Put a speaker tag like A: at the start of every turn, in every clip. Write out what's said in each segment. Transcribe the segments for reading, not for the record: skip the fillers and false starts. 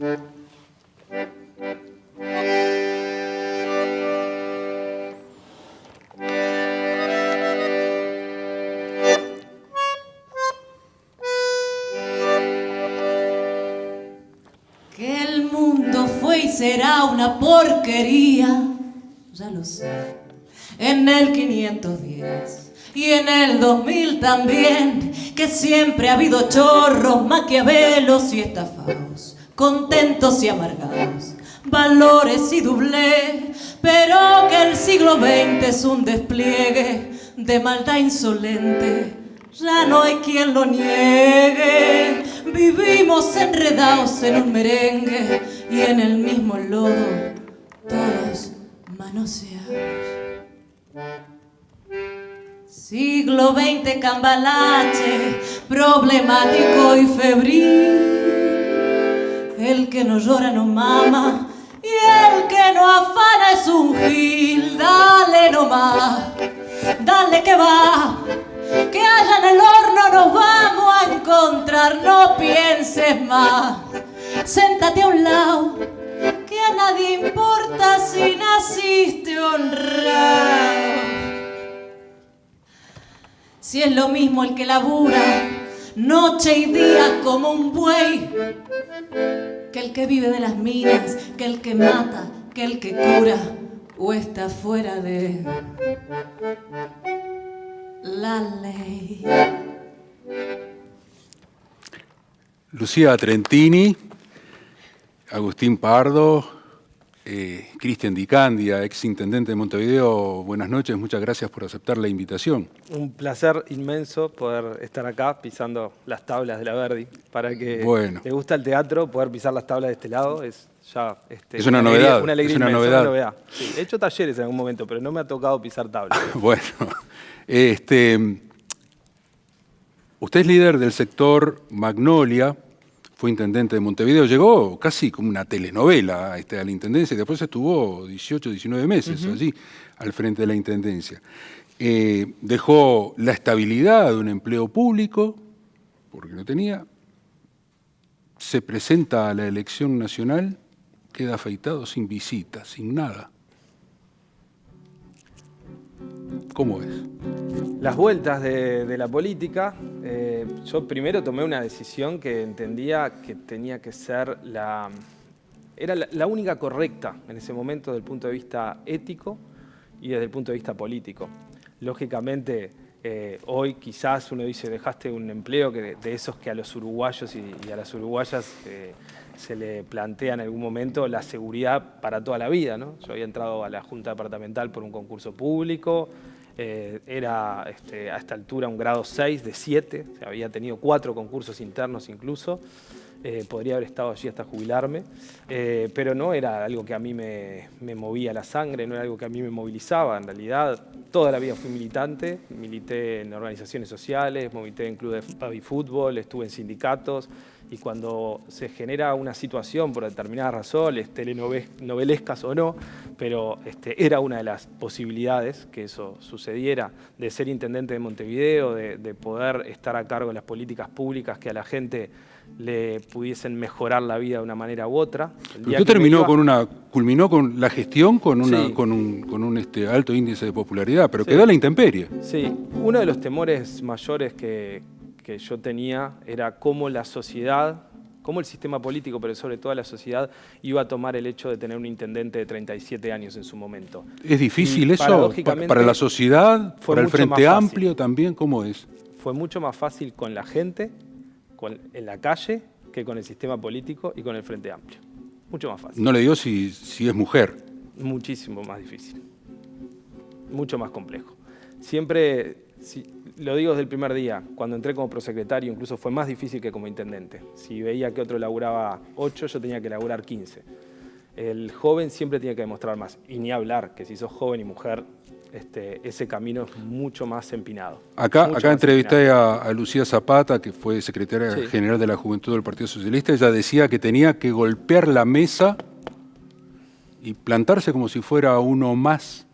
A: Que el mundo fue y será una porquería, ya lo sé, en el 510 y en el 2000 también, que siempre ha habido chorros, maquiavelos y estafados, contentos y amargados, valores y doblé, pero que el siglo XX es un despliegue de maldad insolente, ya no hay quien lo niegue. Vivimos enredados en un merengue y en el mismo lodo, todos manoseados. Siglo XX cambalache, problemático y febril. El que no llora no mama y el que no afana es un gil. Dale nomás, dale que va, que allá en el horno nos vamos a encontrar, no pienses más. Séntate a un lado, que a nadie importa si naciste honrado. Si es lo mismo el que labura noche y día como un buey, que el que vive de las minas, que el que mata, que el que cura, o está fuera de la ley.
B: Lucía Trentini, Agustín Pardo, Cristian Di Candia, ex intendente de Montevideo, buenas noches, muchas gracias por aceptar la invitación.
C: Un placer inmenso poder estar acá pisando las tablas de la Verdi. Para que le gusta el teatro, poder pisar las tablas de este lado es ya
B: es una novedad.
C: Una alegría
B: es una
C: inmensa,
B: novedad.
C: una novedad. Sí, he hecho talleres en algún momento, pero no me ha tocado pisar tablas.
B: Bueno, usted es líder del sector Magnolia, fue intendente de Montevideo, llegó casi como una telenovela a la intendencia y después estuvo 18, 19 meses allí al frente de la intendencia. Dejó la estabilidad de un empleo público, porque no tenía, se presenta a la elección nacional, queda afeitado sin visita, sin nada. ¿Cómo es?
C: Las vueltas de la política, yo primero tomé una decisión que entendía que tenía que ser era la única correcta en ese momento desde el punto de vista ético y desde el punto de vista político. Lógicamente, hoy quizás uno dice, dejaste un empleo de esos que a los uruguayos y a las uruguayas se le plantea en algún momento la seguridad para toda la vida, ¿no? Yo había entrado a la Junta Departamental por un concurso público, era a esta altura un grado 6 de 7, o sea, había tenido 4 concursos internos incluso, podría haber estado allí hasta jubilarme, pero no era algo que a mí me movía la sangre, no era algo que a mí me movilizaba. En realidad, toda la vida fui militante, milité en organizaciones sociales, milité en clubes de baby fútbol, estuve en sindicatos, y cuando se genera una situación por determinadas razones, telenovelescas o no, pero era una de las posibilidades que eso sucediera, de ser intendente de Montevideo, de poder estar a cargo de las políticas públicas que a la gente le pudiesen mejorar la vida de una manera u otra.
B: Usted culminó con la gestión con un alto índice de popularidad, pero quedó a la intemperie.
C: Sí, uno de los temores mayores que yo tenía era cómo la sociedad, cómo el sistema político, pero sobre todo la sociedad, iba a tomar el hecho de tener un intendente de 37 años en su momento.
B: ¿Es difícil eso para la sociedad, para el Frente Amplio también? ¿Cómo es?
C: Fue mucho más fácil con la gente, en la calle, que con el sistema político y con el Frente Amplio. Mucho más fácil.
B: No le digo si es mujer.
C: Muchísimo más difícil. Mucho más complejo. Siempre, lo digo desde el primer día, cuando entré como prosecretario incluso fue más difícil que como intendente. Si veía que otro laburaba 8, yo tenía que laburar 15. El joven siempre tiene que demostrar más. Y ni hablar, que si sos joven y mujer, ese camino es mucho más empinado.
B: Acá entrevisté a Lucía Zapata, que fue secretaria general de la Juventud del Partido Socialista. Ella decía que tenía que golpear la mesa y plantarse como si fuera uno más.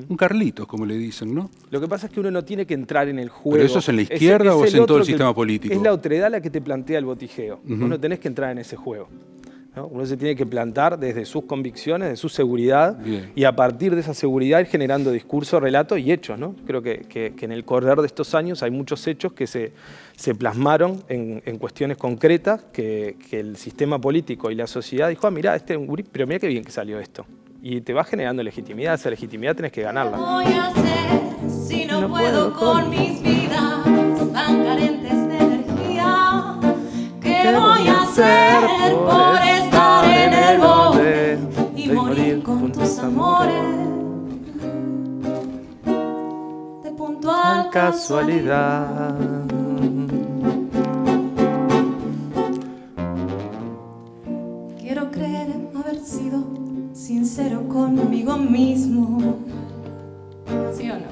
B: Un Carlitos, como le dicen, ¿no?
C: Lo que pasa es que uno no tiene que entrar en el juego.
B: ¿Pero eso es en la izquierda o es en todo el sistema político?
C: Es la otredad la que te plantea el botijeo. Vos no tenés que entrar en ese juego. ¿no? Uno se tiene que plantar desde sus convicciones, de su seguridad,
B: Bien.
C: y a partir de esa seguridad ir generando discurso, relato y hechos, ¿no? Creo que en el correr de estos años hay muchos hechos que se plasmaron en cuestiones concretas que el sistema político y la sociedad dijo, mirá, pero mirá qué bien que salió esto. Y te va generando legitimidad, esa legitimidad tenés que ganarla.
A: ¿Qué voy a hacer si no puedo con mis vidas tan carentes de energía? ¿Qué voy a hacer por estar en el borde y morir con tus amores? De puntual casualidad. Quiero creer haber sido sincero conmigo mismo. ¿Sí o no?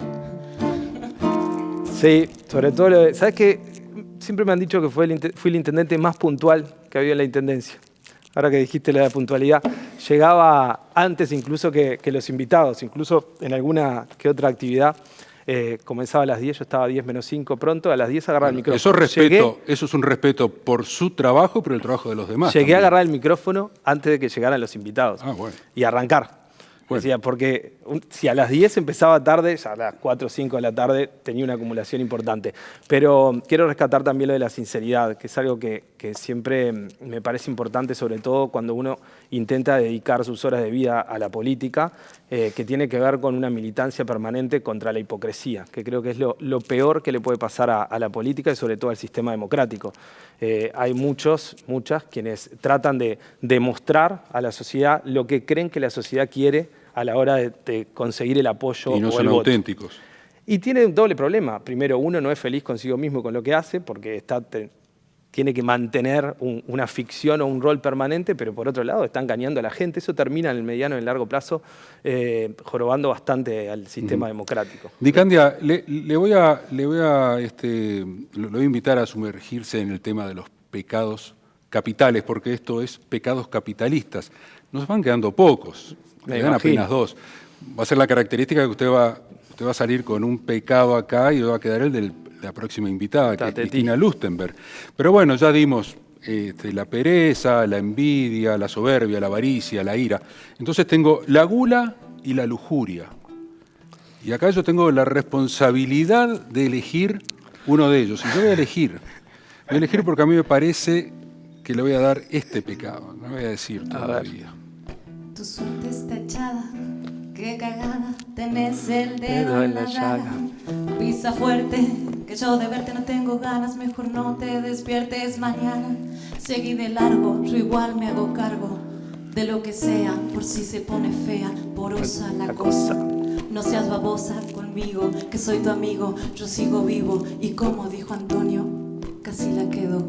C: Sí, sobre todo, ¿sabes qué? Siempre me han dicho que fui el intendente más puntual que había en la intendencia. Ahora que dijiste la puntualidad, llegaba antes incluso que los invitados, incluso en alguna que otra actividad. Comenzaba a las 10, yo estaba a 10 menos 5 pronto, a las 10 agarraba el micrófono.
B: Eso es un respeto por su trabajo, pero el trabajo de los demás.
C: Llegué
B: también.
C: a agarrar el micrófono antes de que llegaran los invitados.
B: Bueno.
C: Y arrancar.
B: Bueno.
C: Decía, porque si a las 10 empezaba tarde, ya a las 4 o 5 de la tarde tenía una acumulación importante. Pero quiero rescatar también lo de la sinceridad, que es algo que siempre me parece importante, sobre todo cuando uno intenta dedicar sus horas de vida a la política, que tiene que ver con una militancia permanente contra la hipocresía, que creo que es lo peor que le puede pasar a la política y sobre todo al sistema democrático. Hay muchas quienes tratan de demostrar a la sociedad lo que creen que la sociedad quiere a la hora de conseguir el apoyo
B: Y no
C: o
B: son
C: el voto.
B: auténticos.
C: Y tiene un doble problema. Primero, uno no es feliz consigo mismo con lo que hace porque tiene que mantener una ficción o un rol permanente, pero por otro lado está engañando a la gente. Eso termina en el mediano y en el largo plazo jorobando bastante al sistema democrático.
B: Dicandia, lo voy a invitar a sumergirse en el tema de los pecados capitales, porque esto es pecados capitalistas. Nos van quedando pocos,
C: Me
B: quedan
C: imagino.
B: apenas 2. Va a ser la característica que usted va a salir con un pecado acá y va a quedar el de la próxima invitada, que es
C: Tatetí.
B: Cristina Lustenberg. Pero bueno, ya dimos la pereza, la envidia, la soberbia, la avaricia, la ira. Entonces tengo la gula y la lujuria. Y acá yo tengo la responsabilidad de elegir uno de ellos. Y yo voy a elegir porque a mí me parece que le voy a dar este pecado. No voy a decir todavía.
A: Tu suerte está echada, qué cagada, tenés el dedo
C: Dedo
A: en la llaga. Pisa fuerte, que yo de verte no tengo ganas, mejor no te despiertes mañana. Seguí de largo, yo igual me hago cargo de lo que sea, por si se pone fea, porosa la cosa. No seas babosa conmigo, que soy tu amigo, yo sigo vivo. Y como dijo Antonio, casi la quedo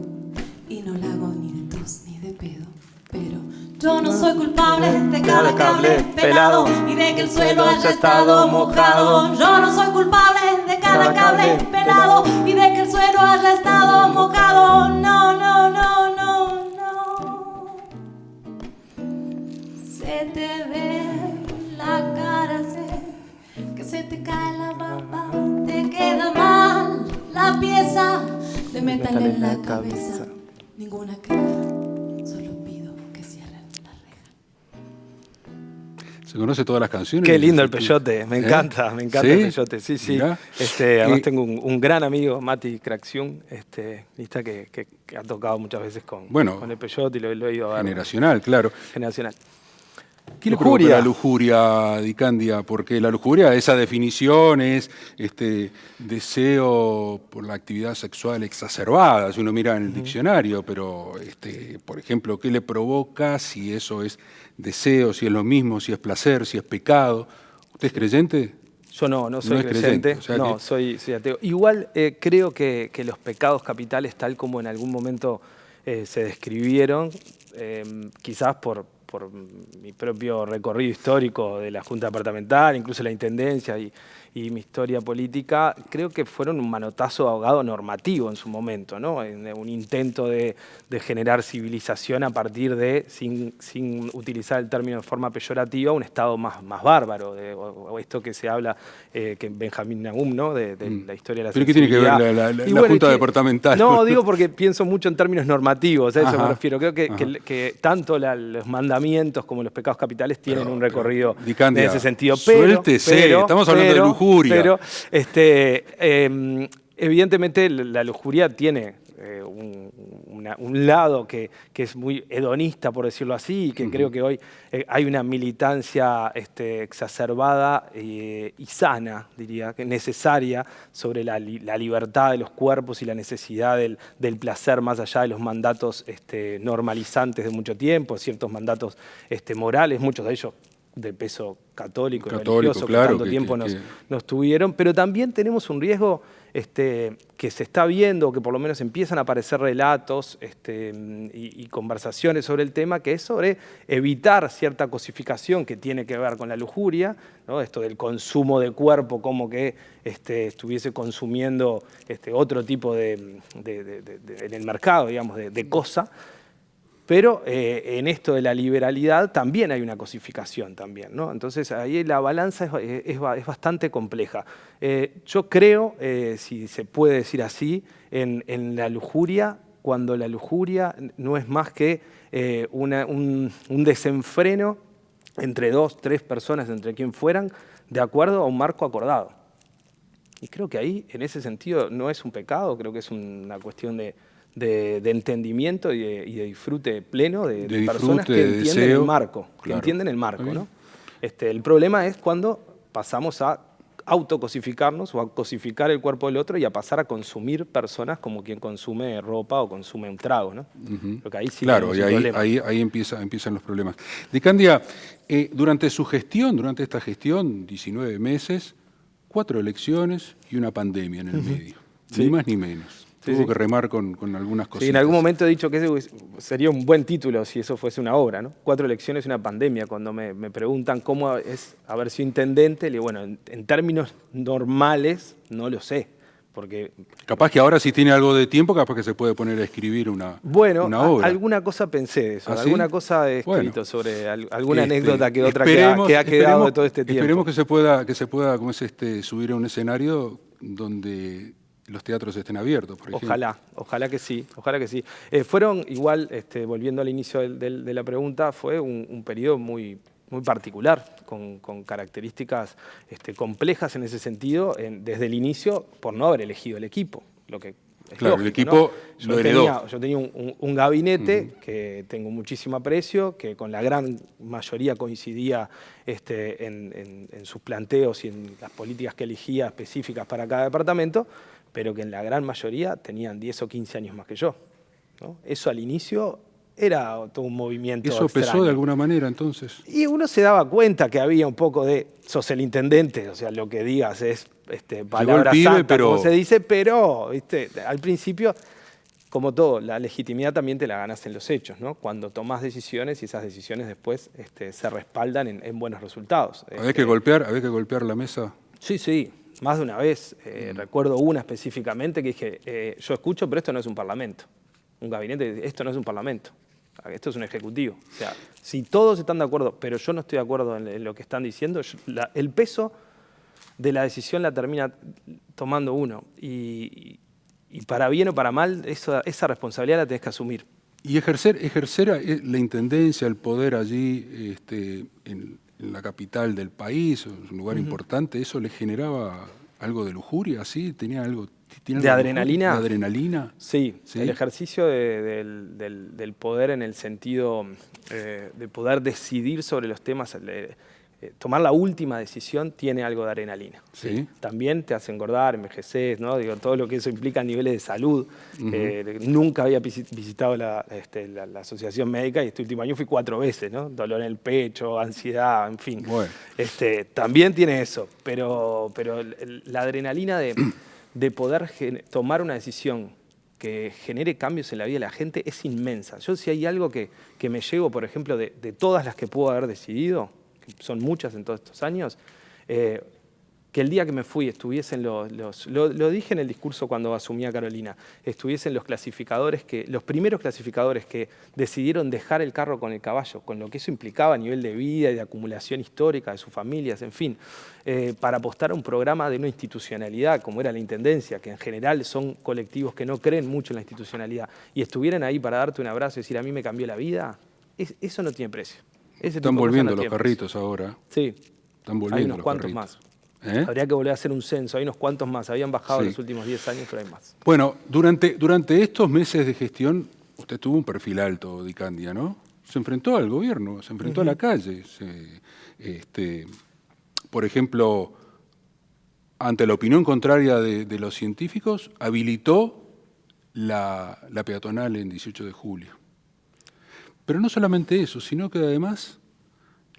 A: y no la hago ni de tos ni de pedo. Pero yo no soy culpable de cada cable pelado y de que el suelo haya estado mojado. Yo no soy culpable de cada cable pelado y de que el suelo haya estado mojado. No, no, no, no, no. Se te ve la cara, que se te cae la baba, te queda mal la pieza de metal en la cabeza. Ninguna queja, solo pido que cierren la reja.
B: ¿Se conoce todas las canciones?
C: Qué lindo el peyote, me encanta
B: ¿Sí?
C: el peyote, sí.
B: Mirá.
C: Además tengo un gran amigo, Mati Craxiun, que ha tocado muchas veces con el peyote y lo he ido a ver.
B: Generacional, claro.
C: Generacional.
B: ¿Qué le provoca la lujuria, Dicandia? Porque la lujuria, esa definición es deseo por la actividad sexual exacerbada, si uno mira en el diccionario, pero, por ejemplo, ¿qué le provoca? Si eso es deseo, si es lo mismo, si es placer, si es pecado. ¿Usted es creyente?
C: Yo no soy creyente,
B: o sea
C: no, soy ateo. Igual creo que los pecados capitales, tal como en algún momento se describieron, quizás por mi propio recorrido histórico de la Junta Departamental, incluso la Intendencia y y mi historia política, creo que fueron un manotazo ahogado normativo en su momento, ¿no? En un intento de generar civilización a partir de, sin utilizar el término de forma peyorativa, un Estado más bárbaro, o esto que se habla, que Benjamín Nahum, ¿no? de la historia de la
B: ¿Pero qué tiene que ver la Junta Departamental?
C: No, digo porque pienso mucho en términos normativos, a eso me refiero. Creo que tanto los mandamientos como los pecados capitales tienen un recorrido en ese sentido.
B: Suéltese, estamos hablando de lujuria.
C: Pero evidentemente la lujuria tiene un lado que es muy hedonista, por decirlo así, y que creo que hoy hay una militancia exacerbada y sana, diría, que necesaria sobre la libertad de los cuerpos y la necesidad del placer más allá de los mandatos normalizantes de mucho tiempo, ciertos mandatos morales, muchos de ellos de peso católico religioso,
B: claro,
C: que tanto tiempo nos tuvieron, pero también tenemos un riesgo que se está viendo, que por lo menos empiezan a aparecer relatos y conversaciones sobre el tema, que es sobre evitar cierta cosificación que tiene que ver con la lujuria, ¿no? Esto del consumo de cuerpo, como que estuviese consumiendo otro tipo en el mercado, digamos, de cosa. Pero en esto de la liberalidad también hay una cosificación también, ¿no? Entonces ahí la balanza es bastante compleja. Yo creo, si se puede decir así, en la lujuria, cuando la lujuria no es más que un desenfreno entre 2, 3 personas, entre quien fueran, de acuerdo a un marco acordado. Y creo que ahí, en ese sentido, no es un pecado, creo que es una cuestión de entendimiento y de disfrute pleno de personas que entienden el marco, claro. ¿No? El problema es cuando pasamos a autocosificarnos o a cosificar el cuerpo del otro y a pasar a consumir personas como quien consume ropa o consume un trago, ¿no? Porque ahí sí
B: claro, y ahí empiezan los problemas. De Candia, durante esta gestión, 19 meses, 4 elecciones y una pandemia en el medio, ni más ni menos. Tuvo que remar con algunas cosas.
C: Sí, en algún momento he dicho que ese sería un buen título si eso fuese una obra, ¿no? 4 elecciones y una pandemia. Cuando me preguntan cómo es haber sido intendente, le digo, bueno, en términos normales no lo sé. Porque
B: capaz que ahora si tiene algo de tiempo, capaz que se puede poner a escribir una obra.
C: Alguna cosa pensé de eso,
B: ¿Ah, sí?
C: alguna cosa he escrito sobre alguna anécdota que otra que ha quedado de todo este tiempo.
B: Esperemos que se pueda ¿cómo es subir a un escenario donde los teatros estén abiertos, por ejemplo.
C: Ojalá que sí. Fueron igual, volviendo al inicio de la pregunta, fue un periodo muy particular, con características complejas en ese sentido, desde el inicio, por no haber elegido el equipo, lo que es
B: claro,
C: lógico,
B: el equipo
C: ¿no?
B: lo heredó.
C: Yo tenía un gabinete que tengo muchísimo aprecio, que con la gran mayoría coincidía en sus planteos y en las políticas que elegía específicas para cada departamento, pero que en la gran mayoría tenían 10 o 15 años más que yo, ¿no? Eso al inicio era todo un movimiento
B: ¿Eso
C: extraño.
B: pesó de alguna manera entonces?
C: Y uno se daba cuenta que había un poco de, sos el intendente, o sea, lo que digas es palabra santa, como se dice, pero al principio, como todo, la legitimidad también te la ganas en los hechos, ¿no? Cuando tomás decisiones y esas decisiones después se respaldan en buenos resultados.
B: ¿Había que golpear la mesa?
C: Sí. Más de una vez, recuerdo una específicamente que dije, yo escucho, pero esto no es un parlamento. Un gabinete, esto no es un parlamento, esto es un ejecutivo. O sea, si todos están de acuerdo, pero yo no estoy de acuerdo en lo que están diciendo, el peso de la decisión la termina tomando uno. Y para bien o para mal, esa responsabilidad la tenés que asumir.
B: Y ejercer la intendencia, el poder allí, en la capital del país, un lugar importante, ¿eso le generaba algo de lujuria? ¿Sí? ¿Tenía algo
C: de adrenalina?
B: ¿De adrenalina?
C: Sí, el ejercicio del poder en el sentido de poder decidir sobre los temas, tomar la última decisión tiene algo de adrenalina.
B: ¿Sí?
C: También te hace engordar, envejeces, ¿no? Digo, todo lo que eso implica a niveles de salud. Nunca había visitado la asociación médica y este último año fui 4 veces, ¿no? Dolor en el pecho, ansiedad, en fin.
B: Bueno.
C: También tiene eso, pero la adrenalina de poder tomar una decisión que genere cambios en la vida de la gente es inmensa. Yo si hay algo que me llevo, por ejemplo, de todas las que puedo haber decidido, que son muchas en todos estos años, que que el día que me fui estuviesen lo dije en el discurso cuando asumía Carolina, estuviesen los primeros clasificadores que decidieron dejar el carro con el caballo, con lo que eso implicaba a nivel de vida y de acumulación histórica de sus familias, en fin, para apostar a un programa de una institucionalidad como era la Intendencia, que en general son colectivos que no creen mucho en la institucionalidad, y estuvieran ahí para darte un abrazo y decir, a mí me cambió la vida, eso no tiene precio.
B: Están volviendo los carritos ahora.
C: Sí,
B: están volviendo
C: hay unos
B: los
C: cuantos
B: carritos.
C: más.
B: ¿Eh?
C: Habría que volver a hacer un censo, hay unos cuantos más, habían bajado
B: Sí.
C: en los últimos 10 años, pero hay más.
B: Bueno, durante estos meses de gestión, usted tuvo un perfil alto, Di Candia, ¿no? Se enfrentó al gobierno, se enfrentó a la calle. Por ejemplo, ante la opinión contraria de los científicos, habilitó la peatonal en 18 de julio. Pero no solamente eso, sino que además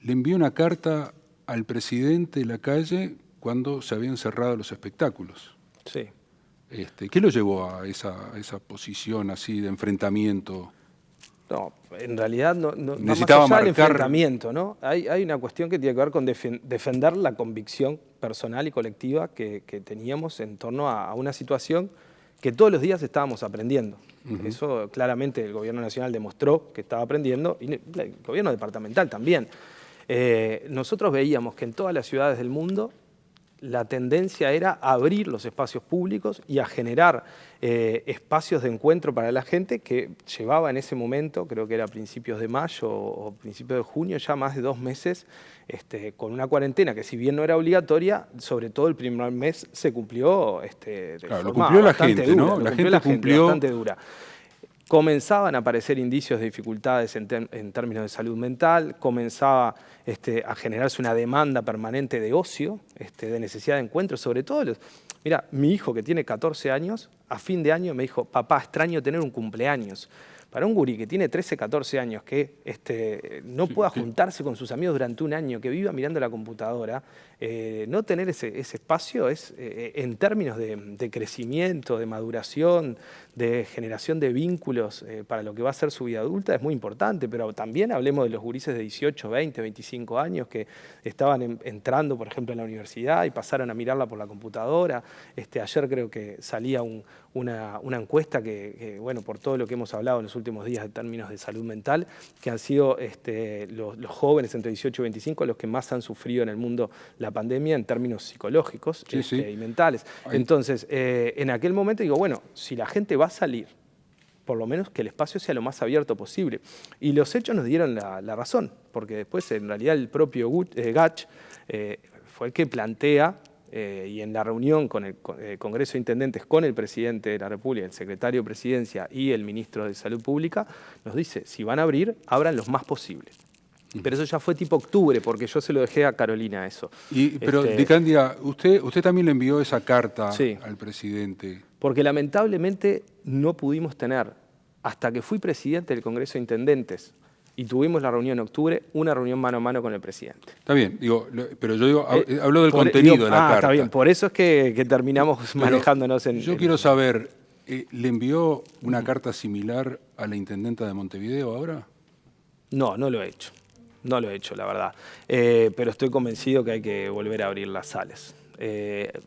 B: le envió una carta al presidente Lacalle cuando se habían cerrado los espectáculos.
C: Sí.
B: ¿Qué lo llevó a esa posición así de enfrentamiento?
C: No, en realidad no
B: Necesitaba
C: más allá del
B: marcar-
C: enfrentamiento, ¿no? Hay una cuestión que tiene que ver con defender la convicción personal y colectiva que teníamos en torno a una situación que todos los días estábamos aprendiendo. Eso claramente el gobierno nacional demostró que estaba aprendiendo, y el gobierno departamental también. Nosotros veíamos que en todas las ciudades del mundo la tendencia era a abrir los espacios públicos y a generar espacios de encuentro para la gente que llevaba en ese momento, creo que era a principios de mayo o principios de junio, ya más de 2 meses con una cuarentena que si bien no era obligatoria, sobre todo el primer mes se cumplió de
B: Claro, lo
C: forma
B: cumplió la
C: bastante
B: gente,
C: dura,
B: ¿no?
C: lo
B: La
C: cumplió
B: gente
C: la gente
B: cumplió.
C: bastante dura. Comenzaban a aparecer indicios de dificultades en términos de salud mental, comenzaba a generarse una demanda permanente de ocio, de necesidad de encuentro, sobre todo mira, mi hijo que tiene 14 años, a fin de año me dijo, papá, extraño tener un cumpleaños. Para un gurí que tiene 13, 14 años, que no pueda juntarse con sus amigos durante un año, que viva mirando la computadora, no tener ese espacio es, en términos de crecimiento, de maduración, de generación de vínculos para lo que va a ser su vida adulta, es muy importante, pero también hablemos de los gurises de 18, 20, 25 años que estaban entrando, por ejemplo, en la universidad y pasaron a mirarla por la computadora. Ayer creo que salía una encuesta que, bueno, por todo lo que hemos hablado en los últimos días en términos de salud mental, que han sido los jóvenes entre 18 y 25 los que más han sufrido en el mundo la pandemia en términos psicológicos y mentales. Entonces, en aquel momento digo, bueno, si la gente va a salir, por lo menos que el espacio sea lo más abierto posible. Y los hechos nos dieron la razón, porque después en realidad el propio Gach fue el que plantea, y en la reunión con el Congreso de Intendentes, con el presidente de la República, el secretario de Presidencia y el ministro de Salud Pública, nos dice, si van a abrir, abran los más posible. Pero eso ya fue tipo octubre, porque yo se lo dejé a Carolina eso.
B: Pero, Di Candia, usted también le envió esa carta
C: Sí.
B: al presidente.
C: Porque lamentablemente no pudimos tener, hasta que fui presidente del Congreso de Intendentes y tuvimos la reunión en octubre, una reunión mano a mano con el presidente.
B: Está bien, pero yo digo, hablo del contenido de la carta.
C: Está bien, por eso es que terminamos manejándonos en...
B: Yo quiero saber, ¿le envió una carta similar a la intendenta de Montevideo ahora?
C: No, no lo he hecho. No lo he hecho, la verdad. Pero estoy convencido que hay que volver a abrir las salas.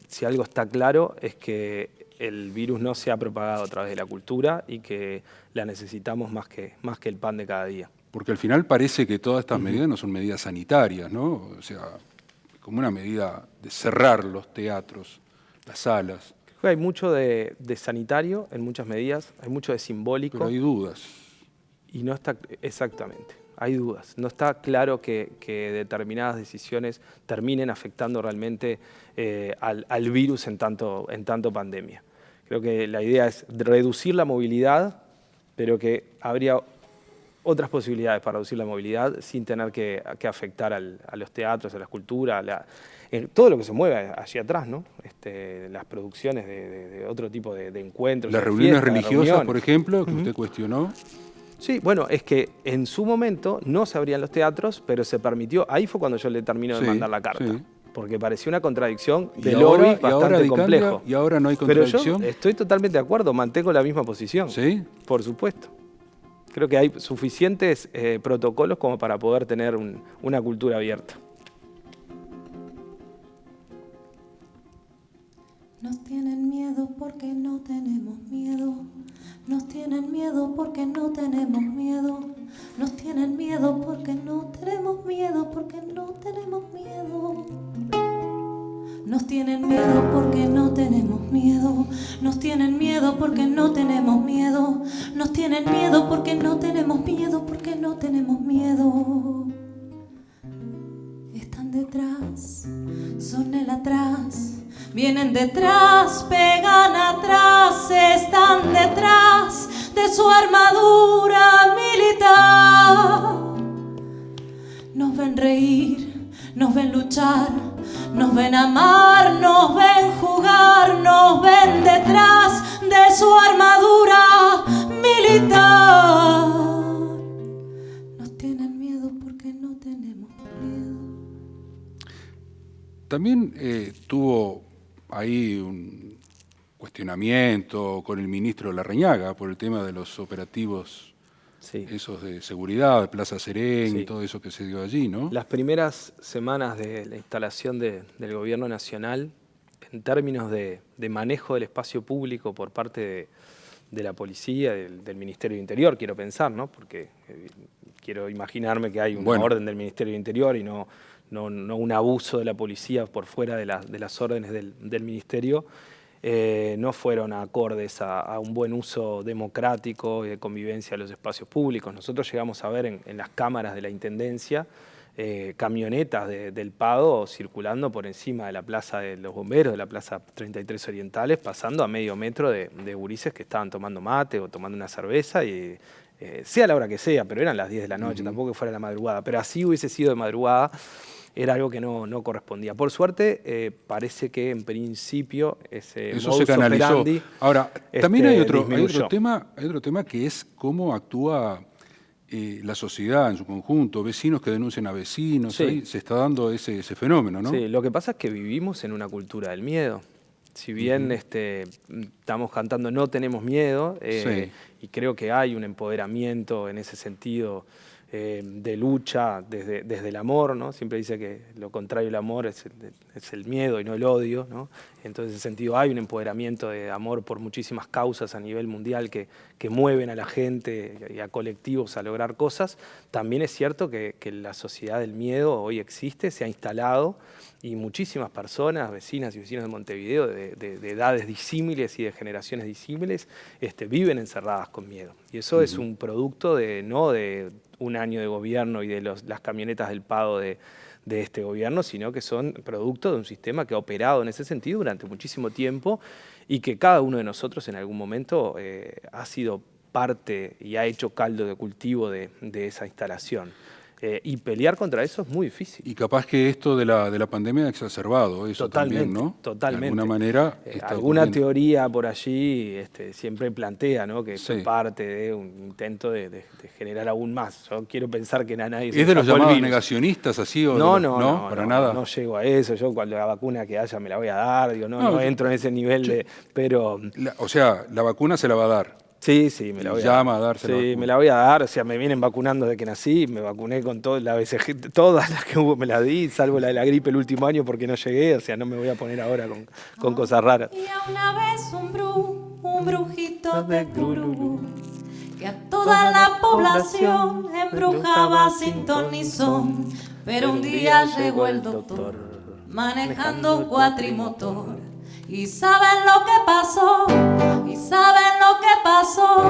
C: Si algo está claro es que el virus no se ha propagado a través de la cultura y que la necesitamos más que el pan de cada día.
B: Porque al final parece que todas estas medidas no son medidas sanitarias, ¿no? O sea, como una medida de cerrar los teatros, las salas.
C: Hay mucho de sanitario en muchas medidas, hay mucho de simbólico.
B: Pero hay dudas.
C: Y no está, exactamente, hay dudas. No está claro que determinadas decisiones terminen afectando realmente al virus en tanto pandemia. Creo que la idea es reducir la movilidad, pero que habría otras posibilidades para reducir la movilidad sin tener que afectar a los teatros, a la escultura, todo lo que se mueve hacia atrás, ¿no? Las producciones de otro tipo de encuentros.
B: Las
C: de
B: reuniones
C: fiestas,
B: religiosas,
C: reuniones.
B: por ejemplo, que usted cuestionó.
C: Sí, bueno, es que en su momento no se abrían los teatros, pero se permitió, ahí fue cuando yo le termino de mandar la carta, porque pareció una contradicción de lobby bastante complejo.
B: ¿Y ahora no hay contradicción?
C: Pero yo estoy totalmente de acuerdo, mantengo la misma posición.
B: ¿Sí?
C: Por supuesto. Creo que hay suficientes protocolos como para poder tener una cultura abierta.
A: miedo porque no tenemos miedo. Nos tienen miedo porque no tenemos miedo. Nos tienen miedo porque no tenemos miedo, porque no tenemos miedo. Nos tienen miedo porque no tenemos miedo. Nos tienen miedo porque no tenemos miedo. Nos tienen miedo porque no tenemos miedo, porque no tenemos miedo. Están detrás, son el atrás. Vienen detrás, pegan atrás, están detrás de su armadura militar. Nos ven reír, nos ven luchar, nos ven amar, nos ven jugar, nos ven detrás de su armadura militar. Nos tienen miedo porque no tenemos miedo.
B: También tuvo ahí un cuestionamiento con el ministro Larrañaga por el tema de los operativos,
C: Sí.
B: esos de seguridad, Plaza Serén
C: Sí.
B: y todo eso que se dio allí, ¿no?
C: Las primeras semanas de la instalación del gobierno nacional, en términos de manejo del espacio público por parte de la policía, del Ministerio de Interior, quiero pensar, ¿no? Porque quiero imaginarme que hay una orden del Ministerio de Interior y no un abuso de la policía por fuera de las órdenes del Ministerio, no fueron acordes a un buen uso democrático y de convivencia de los espacios públicos. Nosotros llegamos a ver en las cámaras de la Intendencia camionetas del PADO circulando por encima de la Plaza de los Bomberos, de la Plaza 33 Orientales, pasando a medio metro de gurises que estaban tomando mate o tomando una cerveza, y sea la hora que sea, pero eran las 10 de la noche, tampoco que fuera la madrugada, pero así hubiese sido de madrugada, era algo que no correspondía. Por suerte, parece que en principio ese
B: Eso
C: modus
B: se canalizó.
C: operandi,
B: Ahora, también hay otro
C: disminuyó.
B: tema que es cómo actúa la sociedad en su conjunto, vecinos que denuncian a vecinos,
C: Sí.
B: ahí se está dando ese fenómeno, ¿no?
C: Sí, lo que pasa es que vivimos en una cultura del miedo. Si bien estamos cantando no tenemos miedo,
B: Sí.
C: y creo que hay un empoderamiento en ese sentido de lucha desde el amor, ¿no? Siempre dice que lo contrario del amor es el miedo y no el odio, ¿no? Entonces, en ese sentido hay un empoderamiento de amor por muchísimas causas a nivel mundial que mueven a la gente y a colectivos a lograr cosas. También es cierto que la sociedad del miedo hoy existe, se ha instalado, y muchísimas personas, vecinas y vecinos de Montevideo, de edades disímiles y de generaciones disímiles, viven encerradas con miedo. Y eso es un producto no de un año de gobierno y de las camionetas del PADO de este gobierno, sino que son producto de un sistema que ha operado en ese sentido durante muchísimo tiempo y que cada uno de nosotros en algún momento ha sido parte y ha hecho caldo de cultivo de esa instalación. Y pelear contra eso es muy difícil.
B: Y capaz que esto de la pandemia ha exacerbado eso también, ¿no?
C: Totalmente.
B: De alguna manera está
C: alguna
B: ocurriendo.
C: teoría por allí siempre plantea, ¿no? Que
B: Sí.
C: fue parte de un intento de generar aún más. Yo quiero pensar que a nadie se
B: ¿Es de los
C: escapó el
B: llamados
C: virus.
B: negacionistas así? O
C: No,
B: para nada.
C: No llego a eso. Yo cuando la vacuna que haya me la voy a dar, no entro en ese nivel pero
B: O sea, la vacuna se la va a dar.
C: sí, me la voy a dar.
B: Llama a darse la
C: Sí,
B: vacuna.
C: me la voy a dar. O sea, me vienen vacunando desde que nací. Me vacuné con todas las BCG, todas las que hubo me las di, salvo la de la gripe el último año porque no llegué. O sea, no me voy a poner ahora con cosas raras.
A: Y a una vez un brujito de Gurugú, que a toda la población embrujaba sin ton ni son. Pero un día llegó el doctor manejando un cuatrimotor. Y saben lo que pasó, y saben lo que pasó.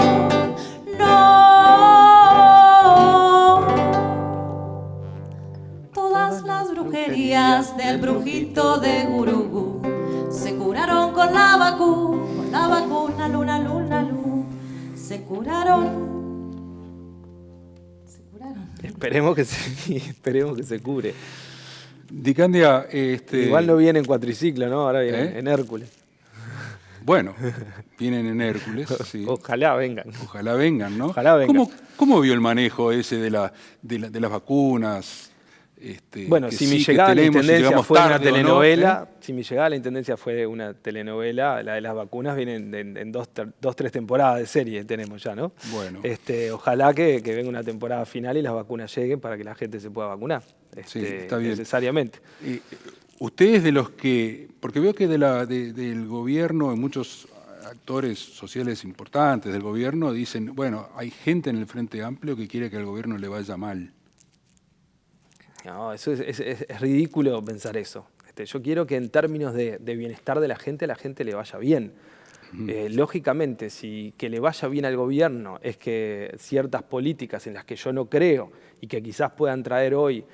A: No. Todas las brujerías del brujito de Gurugú se curaron con la vacuna, luna, luna, luna. Se curaron.
C: Esperemos que se cure.
B: Dicandia,
C: Igual no viene en cuatriciclo, ¿no? Ahora viene en Hércules.
B: Bueno, vienen en Hércules, sí.
C: Ojalá vengan.
B: Ojalá vengan, ¿no?
C: Ojalá vengan.
B: ¿Cómo vio el manejo ese de las vacunas?
C: Bueno,
B: que
C: si
B: sí,
C: mi
B: que
C: llegada a la
B: tenemos, si
C: intendencia
B: llegamos
C: fue una
B: tarde o no,
C: telenovela, si mi llegada a la intendencia fue una telenovela, la de las vacunas vienen en dos, tres temporadas de serie tenemos ya, ¿no?
B: Bueno.
C: Ojalá que venga una temporada final y las vacunas lleguen para que la gente se pueda vacunar.
B: Sí, está bien.
C: Necesariamente.
B: usted es de los que, porque veo que del gobierno, muchos actores sociales importantes del gobierno dicen, bueno, hay gente en el Frente Amplio que quiere que al gobierno le vaya mal.
C: No, eso es ridículo pensar eso. Yo quiero que en términos de bienestar de la gente, a la gente le vaya bien. Lógicamente, si que le vaya bien al gobierno es que ciertas políticas en las que yo no creo y que quizás puedan traer hoy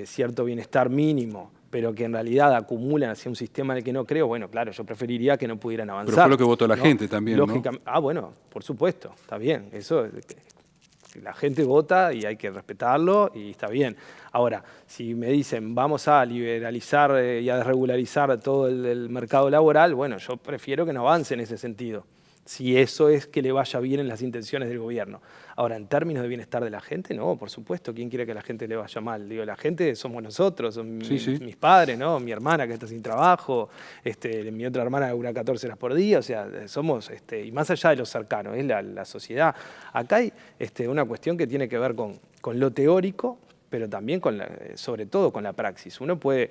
C: cierto bienestar mínimo, pero que en realidad acumulan hacia un sistema en el que no creo, bueno, claro, yo preferiría que no pudieran avanzar.
B: Pero fue lo que votó la
C: ¿no?
B: gente también, ¿no?
C: Bueno, por supuesto, está bien. Eso, la gente vota y hay que respetarlo y está bien. Ahora, si me dicen vamos a liberalizar y a desregularizar todo el mercado laboral, bueno, yo prefiero que no avance en ese sentido, si eso es que le vaya bien en las intenciones del gobierno. Ahora, en términos de bienestar de la gente, no, por supuesto, ¿quién quiere que a la gente le vaya mal? Digo, la gente somos nosotros, son mis padres, ¿no? Mi hermana que está sin trabajo, mi otra hermana que labura 14 horas por día, o sea, somos, y más allá de lo cercano, es la sociedad. Acá hay una cuestión que tiene que ver con lo teórico, pero también sobre todo con la praxis. Uno puede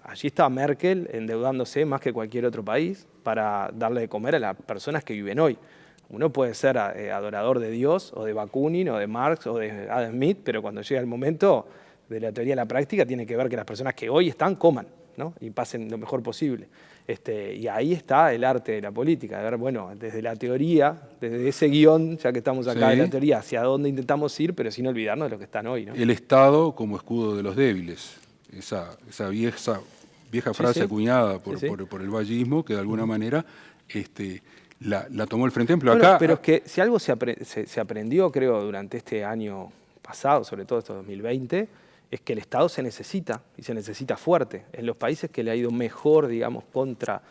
C: allí está Merkel endeudándose más que cualquier otro país para darle de comer a las personas que viven hoy. Uno puede ser adorador de Dios o de Bakunin o de Marx o de Adam Smith, pero cuando llega el momento de la teoría a la práctica tiene que ver que las personas que hoy están coman, ¿no? Y pasen lo mejor posible. Y ahí está el arte de la política, de ver, bueno, desde la teoría, desde ese guión, ya que estamos acá de la teoría, hacia dónde intentamos ir, pero sin olvidarnos de lo que están hoy, ¿no?
B: El Estado como escudo de los débiles, esa vieja frase acuñada por el vallismo, que de alguna manera la tomó el Frente Amplio.
C: Bueno,
B: acá,
C: pero es que si algo se aprendió, creo, durante este año pasado, sobre todo este 2020, es que el Estado se necesita, y se necesita fuerte. En los países que le ha ido mejor, digamos, contra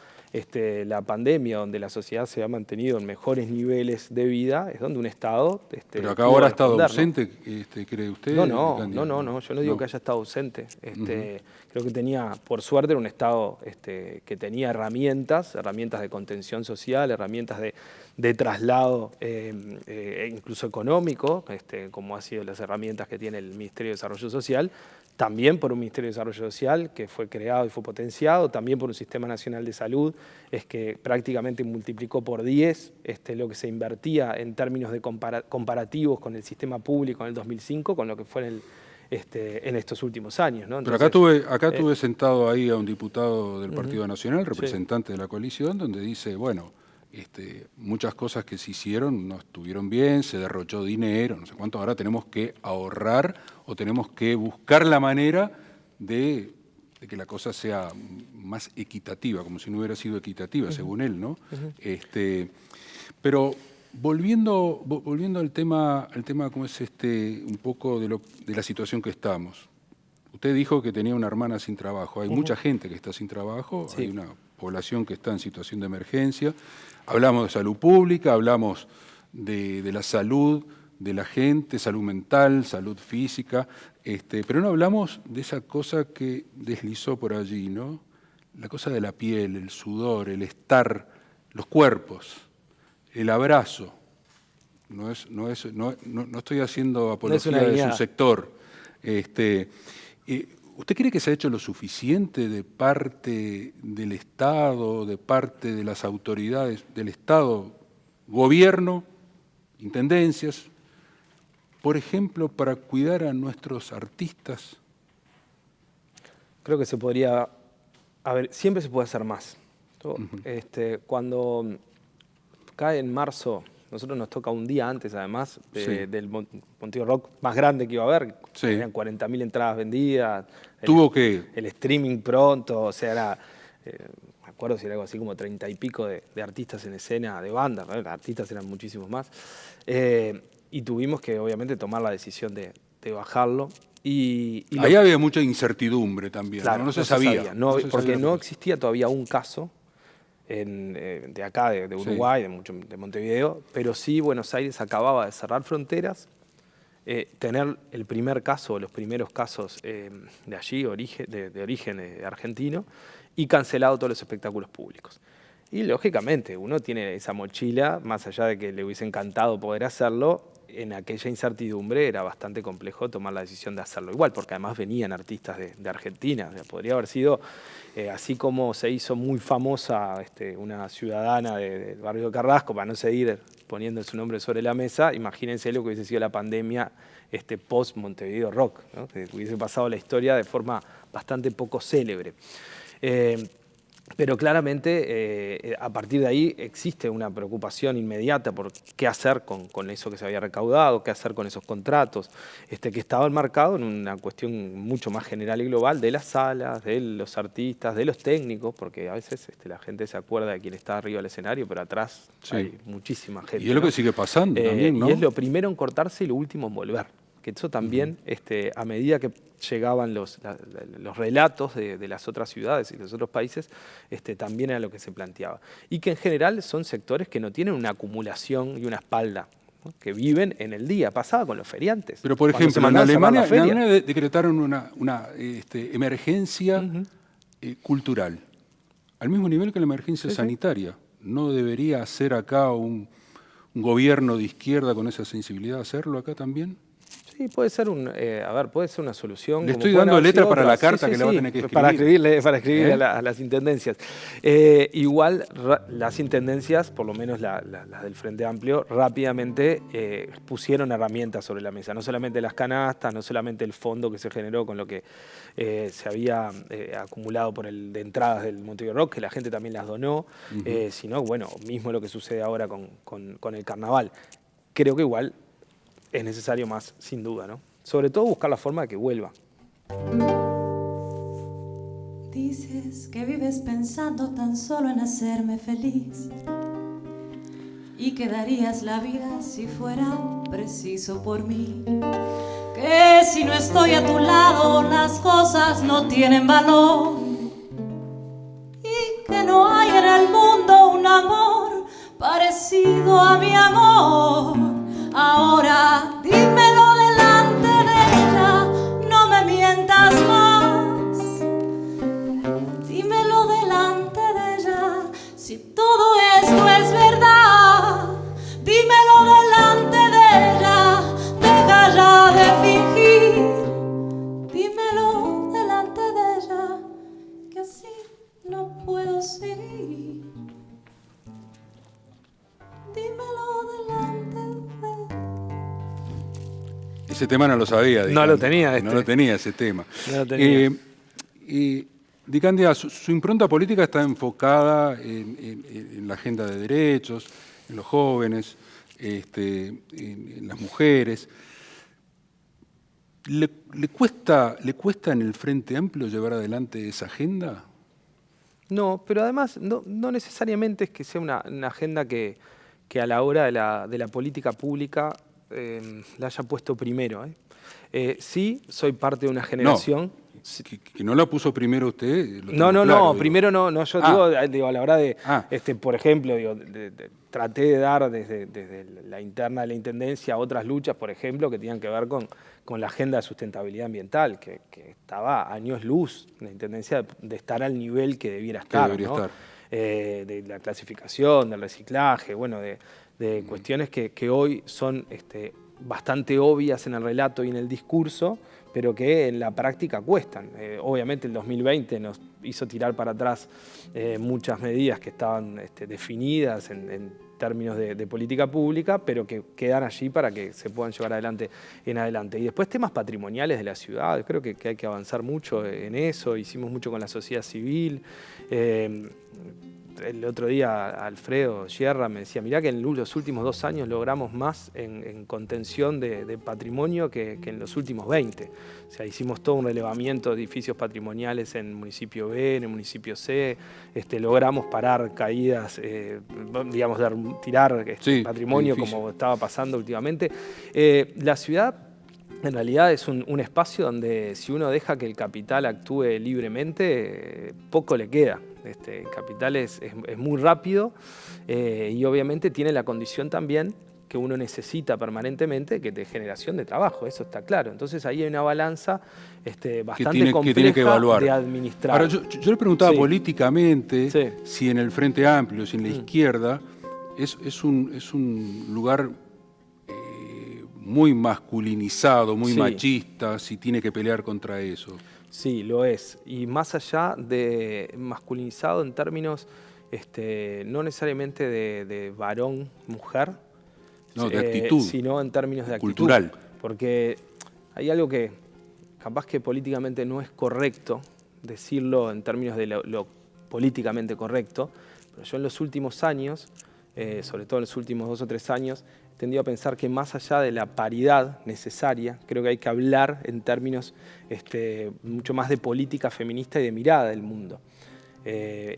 C: la pandemia, donde la sociedad se ha mantenido en mejores niveles de vida, es donde un Estado...
B: pero acá ahora ha estado ausente, ¿no? ¿Cree usted?
C: No, yo no digo que haya estado ausente. Creo que tenía, por suerte, era un Estado que tenía herramientas de contención social, herramientas de traslado incluso económico, como han sido las herramientas que tiene el Ministerio de Desarrollo Social, también por un Ministerio de Desarrollo Social que fue creado y fue potenciado, también por un Sistema Nacional de Salud, es que prácticamente multiplicó por 10 lo que se invertía en términos de comparativos con el sistema público en el 2005, con lo que fue en estos últimos años, ¿no?
B: Entonces, pero acá tuve sentado ahí a un diputado del Partido Nacional, representante de la coalición, donde dice, bueno, muchas cosas que se hicieron no estuvieron bien, se derrochó dinero, no sé cuánto, ahora tenemos que ahorrar o tenemos que buscar la manera de que la cosa sea más equitativa, como si no hubiera sido equitativa, según él, ¿no? Pero volviendo al tema cómo es un poco de la situación que estamos. Usted dijo que tenía una hermana sin trabajo, hay mucha gente que está sin trabajo, hay una población que está en situación de emergencia. Hablamos de salud pública, hablamos de la salud de la gente, salud mental, salud física, pero no hablamos de esa cosa que deslizó por allí, ¿no? La cosa de la piel, el sudor, el estar, los cuerpos, el abrazo. No estoy haciendo apología de su sector. ¿Usted cree que se ha hecho lo suficiente de parte del Estado, de parte de las autoridades del Estado, gobierno, intendencias, por ejemplo, para cuidar a nuestros artistas?
C: Creo que se podría... A ver, siempre se puede hacer más. Cuando cae en marzo, nosotros nos toca un día antes, además, del Montevideo Rock más grande que iba a haber. Tenían 40.000 entradas vendidas. El streaming pronto, o sea, era... me acuerdo si era algo así como 30 y pico de artistas en escena, de bandas, ¿no? Artistas eran muchísimos más. Y tuvimos que, obviamente, tomar la decisión de bajarlo.
B: Ahí había mucha incertidumbre también, claro, no se sabía.
C: Porque no existía todavía un caso de acá, de Uruguay, de Montevideo, pero sí Buenos Aires acababa de cerrar fronteras, tener el primer caso, los primeros casos de allí, de origen argentino, y cancelado todos los espectáculos públicos. Y lógicamente uno tiene esa mochila, más allá de que le hubiese encantado poder hacerlo, en aquella incertidumbre era bastante complejo tomar la decisión de hacerlo igual, porque además venían artistas de Argentina. O sea, podría haber sido, así como se hizo muy famosa una ciudadana del barrio de Carrasco, para no seguir poniendo su nombre sobre la mesa, imagínense lo que hubiese sido la pandemia post Montevideo Rock, ¿no? Que hubiese pasado la historia de forma bastante poco célebre. Pero claramente a partir de ahí existe una preocupación inmediata por qué hacer con eso que se había recaudado, qué hacer con esos contratos, que estaba enmarcado en una cuestión mucho más general y global de las salas, de los artistas, de los técnicos, porque a veces la gente se acuerda de quién está arriba del escenario, pero atrás hay muchísima gente.
B: Y es lo que sigue pasando también, ¿no?
C: Y es lo primero en cortarse y lo último en volver. Que eso también, a medida que llegaban los relatos de las otras ciudades y los otros países, también era lo que se planteaba. Y que en general son sectores que no tienen una acumulación y una espalda, ¿no? Que viven en el día. Pasaba con los feriantes.
B: Pero, por ejemplo, en Alemania decretaron una emergencia cultural, al mismo nivel que la emergencia sanitaria. ¿No debería ser acá un gobierno de izquierda con esa sensibilidad hacerlo acá también?
C: Sí, puede ser puede ser una solución.
B: Le estoy dando letra para la carta que le va a tener que escribir.
C: Para escribirle a las intendencias. Igual las intendencias, por lo menos las del Frente Amplio, rápidamente pusieron herramientas sobre la mesa. No solamente las canastas, no solamente el fondo que se generó con lo que se había acumulado de entradas del Montevideo Rock, que la gente también las donó, sino, bueno, mismo lo que sucede ahora con el carnaval. Creo que igual es necesario más, sin duda, ¿no? Sobre todo buscar la forma de que vuelva.
A: Dices que vives pensando tan solo en hacerme feliz y que darías la vida si fuera preciso por mí. Que si no estoy a tu lado las cosas no tienen valor y que no hay en el mundo un amor parecido a mi amor. Ahora dímelo delante de ella, no me mientas más. Dímelo delante de ella, si todo esto es verdad. Dímelo delante de ella, deja ya de fingir. Dímelo delante de ella, que así no puedo seguir. Dímelo delante de ella.
B: Ese tema no lo sabía.
C: No lo tenía.
B: No lo tenía ese tema.
C: No lo tenía.
B: Di Candia, su impronta política está enfocada en la agenda de derechos, en los jóvenes, en las mujeres. ¿Le cuesta en el Frente Amplio llevar adelante esa agenda?
C: No, pero además no necesariamente es que sea una agenda que a la hora de la política pública la haya puesto primero. Sí, soy parte de una generación...
B: No. Que no la puso primero usted.
C: No, primero no. Yo digo, a la hora de, por ejemplo, traté de dar desde la interna de la Intendencia otras luchas, por ejemplo, que tenían que ver con la agenda de sustentabilidad ambiental, que estaba a años luz la Intendencia de estar al nivel que debiera estar. De la clasificación, del reciclaje, bueno, de cuestiones que hoy son bastante obvias en el relato y en el discurso, pero que en la práctica cuestan. Obviamente el 2020 nos hizo tirar para atrás muchas medidas que estaban definidas en términos de política pública, pero que quedan allí para que se puedan llevar adelante en adelante. Y después temas patrimoniales de la ciudad, creo que hay que avanzar mucho en eso, hicimos mucho con la sociedad civil. El otro día Alfredo Sierra me decía, mirá que en los últimos 2 años logramos más en contención de patrimonio que en los últimos 20. O sea, hicimos todo un relevamiento de edificios patrimoniales en el municipio B, en el municipio C, logramos parar caídas, digamos, tirar patrimonio como estaba pasando últimamente. La ciudad en realidad es un espacio donde si uno deja que el capital actúe libremente, poco le queda. El capital es muy rápido y obviamente tiene la condición también que uno necesita permanentemente, que de generación de trabajo, eso está claro. Entonces ahí hay una balanza bastante compleja de administrar.
B: Ahora, yo le preguntaba políticamente si en el Frente Amplio, si en la izquierda, es un lugar muy masculinizado, muy
C: Sí.
B: machista, si tiene que pelear contra eso.
C: Sí, lo es. Y más allá de masculinizado en términos no necesariamente de varón, mujer,
B: No, de actitud.
C: sino en términos de actitud.
B: Cultural.
C: Porque hay algo que capaz que políticamente no es correcto decirlo en términos de lo políticamente correcto, pero yo en los últimos años, sobre todo en los últimos 2 o 3 años, he tendido a pensar que más allá de la paridad necesaria, creo que hay que hablar en términos mucho más de política feminista y de mirada del mundo.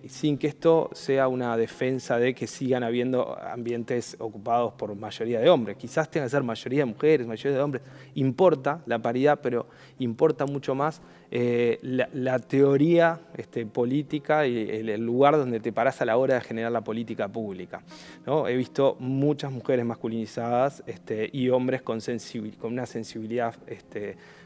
C: Sin que esto sea una defensa de que sigan habiendo ambientes ocupados por mayoría de hombres. Quizás tenga que ser mayoría de mujeres, mayoría de hombres. Importa la paridad, pero importa mucho más la teoría política y el lugar donde te parás a la hora de generar la política pública, ¿no? He visto muchas mujeres masculinizadas y hombres con una sensibilidad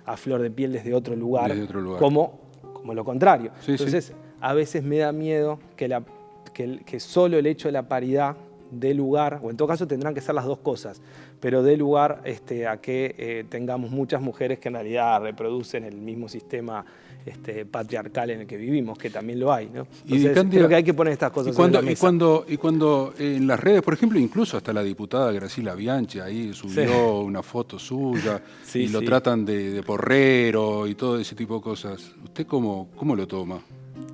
C: a flor de piel desde otro lugar, como lo contrario.
B: Sí,
C: Entonces,
B: sí.
C: A veces me da miedo que solo el hecho de la paridad dé lugar, o en todo caso tendrán que ser las dos cosas, pero dé lugar a que tengamos muchas mujeres que en realidad reproducen el mismo sistema patriarcal en el que vivimos, que también lo hay, ¿no? Entonces, creo que hay que poner estas cosas sobre la mesa.
B: Y cuando en las redes, por ejemplo, incluso hasta la diputada Graciela Bianchi ahí subió una foto suya y lo tratan de porrero y todo ese tipo de cosas. ¿Usted cómo lo toma?